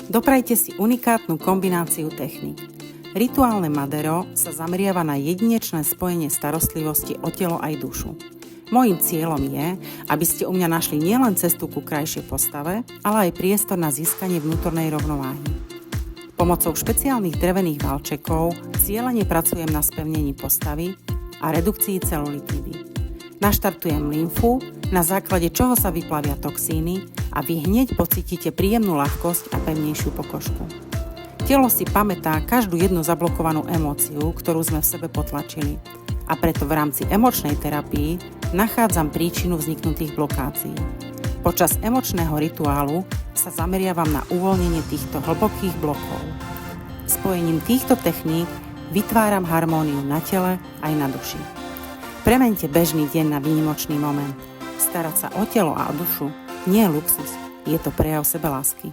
Doprajte si unikátnu kombináciu techník. Rituálne Madero sa zameriava na jedinečné spojenie starostlivosti o telo aj dušu. Mojím cieľom je, aby ste u mňa našli nielen cestu ku krajšej postave, ale aj priestor na získanie vnútornej rovnováhy. Pomocou špeciálnych drevených valčekov cieľene pracujem na spevnení postavy a redukcii celulitídy. Naštartujem lymfu, na základe čoho sa vyplavia toxíny a vy hneď pocítite príjemnú ľahkosť a pevnejšiu pokožku. Telo si pamätá každú jednu zablokovanú emóciu, ktorú sme v sebe potlačili. A preto v rámci emočnej terapii nachádzam príčinu vzniknutých blokácií. Počas emočného rituálu sa zameriavam na uvoľnenie týchto hlbokých blokov. Spojením týchto techník vytváram harmóniu na tele aj na duši. Premeňte bežný deň na výnimočný moment. Starať sa o telo a o dušu nie je luxus, je to prejav sebelásky.